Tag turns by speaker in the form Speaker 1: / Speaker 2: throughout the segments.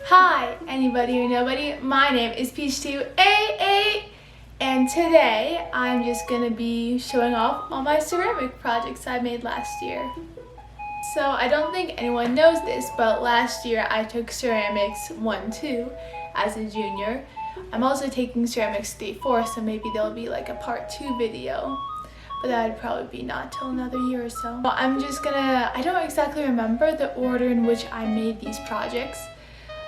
Speaker 1: Hi, anybody or nobody. My name is Peach288, and today I'm just gonna be showing off all my ceramic projects I made last year. So I don't think anyone knows this, but last year I took ceramics 1-2 as a junior. I'm also taking ceramics 3-4, so maybe there'll be like a part 2 video. But that would probably be not till another year or so. Well, I don't exactly remember the order in which I made these projects.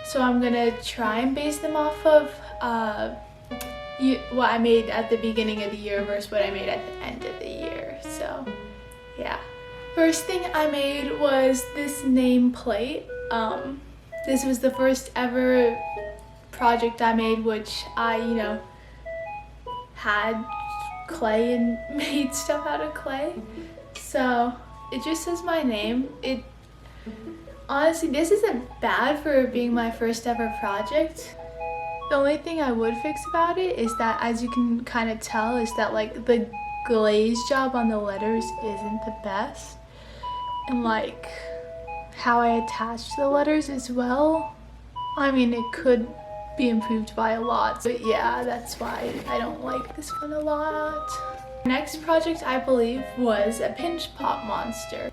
Speaker 1: So I'm gonna try and base them off of what I made at the beginning of the year versus what I made at the end of the year. So yeah. First thing I made was this nameplate. This was the first ever project I made, which I, had clay and made stuff out of clay. So it just says my name. Honestly, this isn't bad for being my first ever project. The only thing I would fix about it is that, as you can kind of tell, is that like the glaze job on the letters isn't the best. And like how I attached the letters as well. I mean, it could be improved by a lot. But yeah, that's why I don't like this one a lot. Next project, I believe, was a pinch pot monster.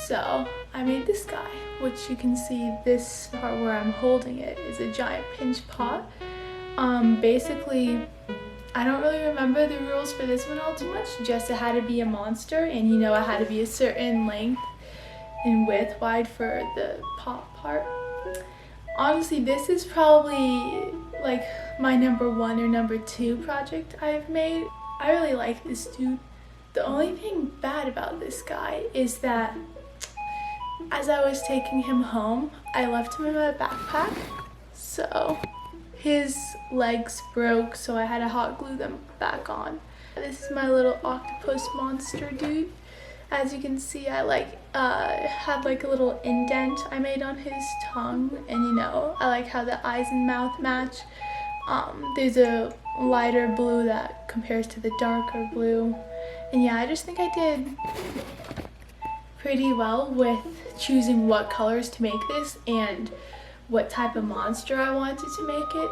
Speaker 1: So I made this guy, which you can see this part where I'm holding it is a giant pinch pot. Basically, I don't really remember the rules for this one all too much, just it had to be a monster, and it had to be a certain length and width wide for the pot part. Honestly, this is probably like my number 1 or number 2 project I've made. I really like this dude. The only thing bad about this guy is that as I was taking him home, I left him in my backpack, so his legs broke, so I had to hot glue them back on. This is my little octopus monster dude. As you can see, I had like a little indent I made on his tongue, and I like how the eyes and mouth match. There's a lighter blue that compares to the darker blue, and yeah, I just think I did pretty well with choosing what colors to make this and what type of monster I wanted to make it.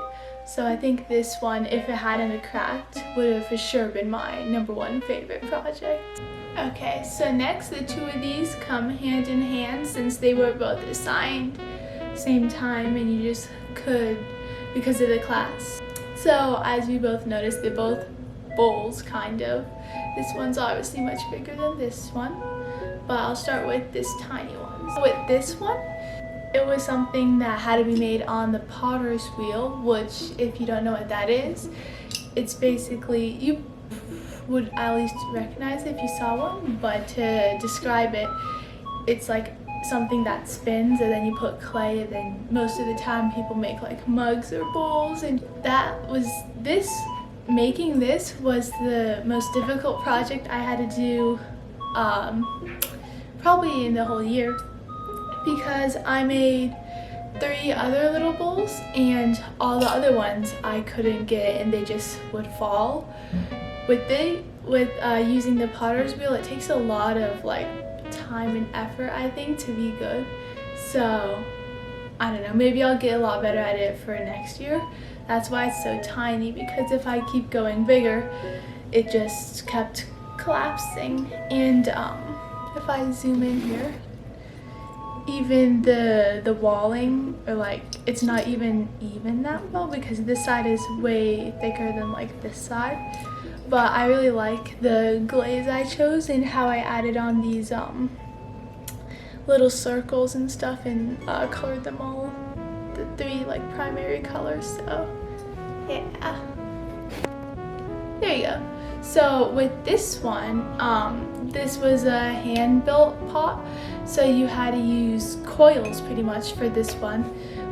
Speaker 1: So I think this one, if it hadn't cracked, would have for sure been my number 1 favorite project. Okay, so next the 2 of these come hand in hand since they were both assigned same time and you just could because of the class. So as you both noticed, they're both bowls kind of. This one's obviously much bigger than this one, but I'll start with this tiny one. So with this one, it was something that had to be made on the potter's wheel, which if you don't know what that is, it's basically, you would at least recognize it if you saw one, but to describe it, it's like something that spins and then you put clay, and then most of the time people make like mugs or bowls, and making this was the most difficult project I had to do probably in the whole year, because I made 3 other little bowls and all the other ones I couldn't get and they just would fall. With using the potter's wheel, it takes a lot of like time and effort, I think, to be good. So I don't know, maybe I'll get a lot better at it for next year. That's why it's so tiny, because if I keep going bigger, it just kept collapsing. And if I zoom in here, even the walling, or like, it's not even that well because this side is way thicker than like this side. But I really like the glaze I chose and how I added on these little circles and stuff, and colored them all the 3 like primary colors. So yeah, there you go. So with this one, this was a hand-built pot, so you had to use coils pretty much for this one,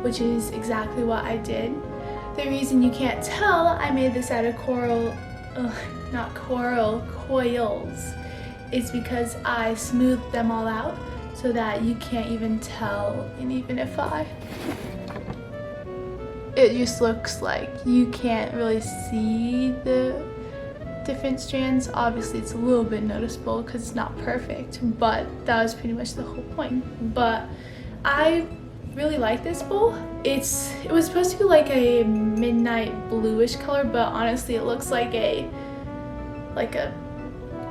Speaker 1: which is exactly what I did. The reason you can't tell I made this out of coils is because I smoothed them all out so that you can't even tell, and even if it just looks like you can't really see the different strands. Obviously it's a little bit noticeable because it's not perfect, but that was pretty much the whole point. But I really like this bowl. It was supposed to be like a midnight bluish color, but honestly it looks like a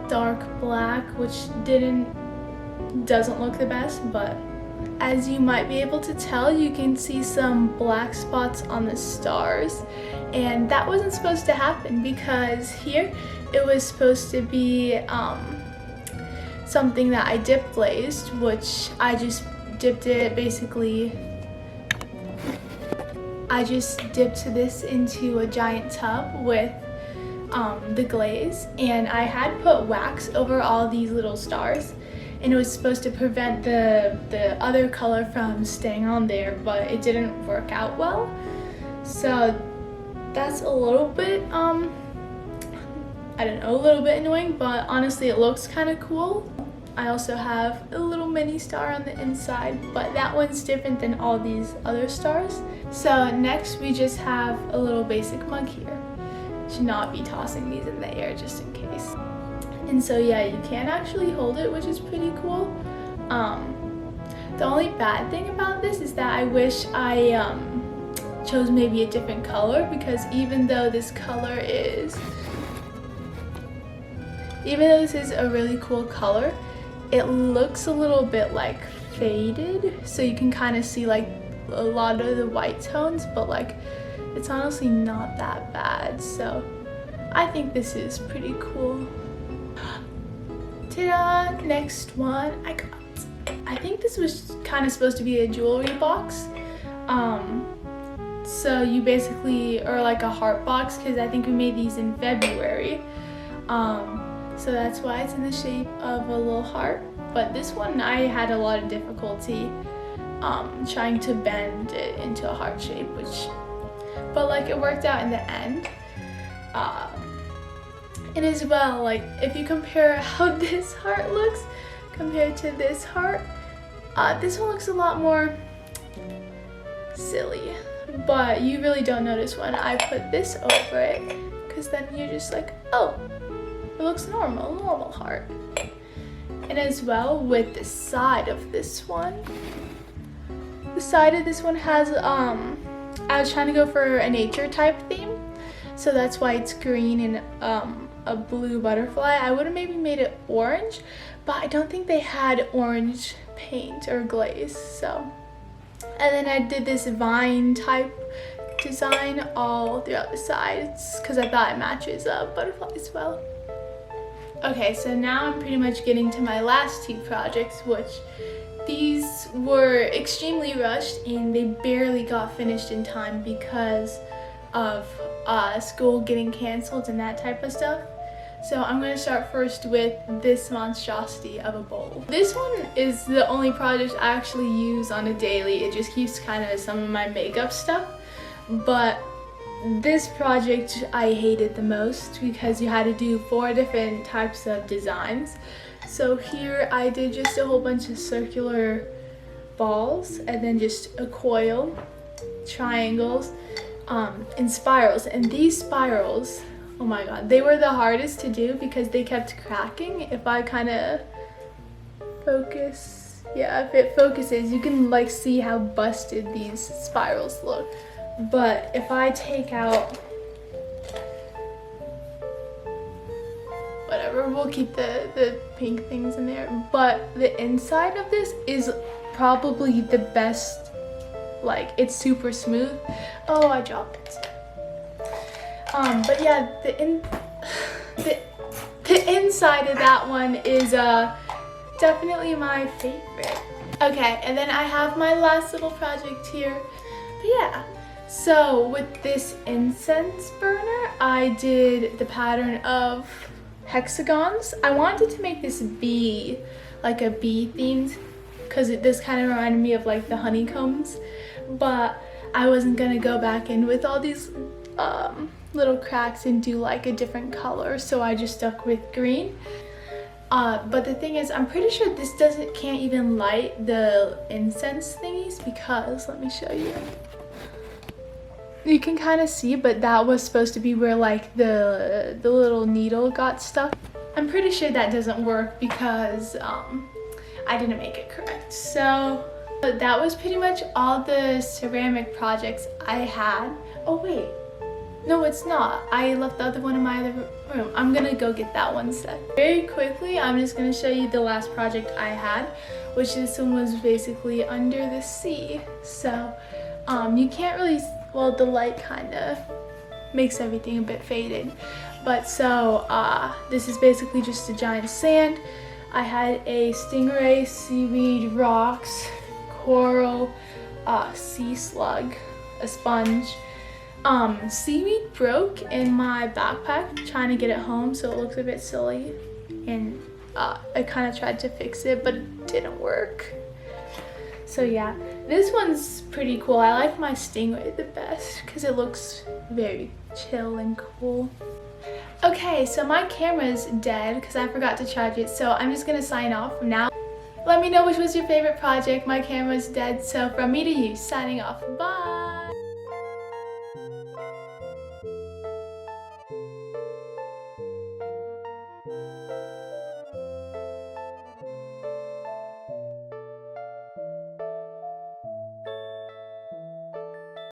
Speaker 1: dark black, which doesn't look the best. But as you might be able to tell, you can see some black spots on the stars, and that wasn't supposed to happen, because here it was supposed to be something that I dip glazed, which I just dipped it basically. I just dipped this into a giant tub with the glaze, and I had put wax over all these little stars, and it was supposed to prevent the other color from staying on there, but it didn't work out well. So that's a little bit I don't know, a little bit annoying, but honestly it looks kind of cool. I also have a little mini star on the inside, but that one's different than all these other stars. So next we just have a little basic mug here. Should not be tossing these in the air just in case. And so yeah, you can actually hold it, which is pretty cool. The only bad thing about this is that I wish I chose maybe a different color, because even though this is a really cool color, it looks a little bit like faded, so you can kind of see like a lot of the white tones, but like it's honestly not that bad. So I think this is pretty cool. Ta-da! Next one I got. I think this was kind of supposed to be a jewelry box. So you basically, or like a heart box, because I think we made these in February. So that's why it's in the shape of a little heart. But this one I had a lot of difficulty trying to bend it into a heart shape, but like it worked out in the end. And as well, like if you compare how this heart looks compared to this heart, this one looks a lot more silly, but you really don't notice when I put this over it, because then you're just like, oh, it looks normal heart. And as well with the side of this one, has I was trying to go for a nature type theme, so that's why it's green and a blue butterfly. I would have maybe made it orange, but I don't think they had orange paint or glaze. So, and then I did this vine type design all throughout the sides because I thought it matches a butterfly as well. Okay, so now I'm pretty much getting to my last two projects, which these were extremely rushed and they barely got finished in time because of school getting canceled and that type of stuff. So I'm going to start first with this monstrosity of a bowl. This one is the only project I actually use on a daily. It just keeps kind of some of my makeup stuff. But this project I hated the most because you had to do 4 different types of designs. So here I did just a whole bunch of circular balls and then just a coil, triangles, and spirals. And these spirals, oh my god, they were the hardest to do because they kept cracking. If I kind of focus, yeah, if it focuses, you can like see how busted these spirals look. But if I take out, whatever, we'll keep the pink things in there. But the inside of this is probably the best. Like, it's super smooth. Oh, I dropped it. But yeah, the inside of that one is definitely my favorite. Okay, and then I have my last little project here. But yeah, so with this incense burner, I did the pattern of hexagons. I wanted to make this bee, like a bee themed, because this kind of reminded me of like the honeycombs, but I wasn't gonna go back in with all these little cracks and do like a different color, so I just stuck with green. But the thing is, I'm pretty sure this can't even light the incense thingies, because let me show you. You can kind of see, but that was supposed to be where like the little needle got stuck. I'm pretty sure that doesn't work because I didn't make it correct. So That was pretty much all the ceramic projects I had. Oh wait, no it's not. I left the other one in my other room. I'm gonna go get that one instead. Very quickly, I'm just gonna show you the last project I had, which this one was basically under the sea. So you can't really, well, the light kind of makes everything a bit faded. But so this is basically just a giant sand. I had a stingray, seaweed, rocks, coral, sea slug, a sponge. Seaweed broke in my backpack trying to get it home, so it looks a bit silly, and I kind of tried to fix it, but it didn't work. So yeah, this one's pretty cool. I like my stingray the best because it looks very chill and cool. Okay, so my camera's dead because I forgot to charge it, so I'm just gonna sign off from now. Let me know which was your favorite project. My camera's dead, so from me to you, signing off. Bye!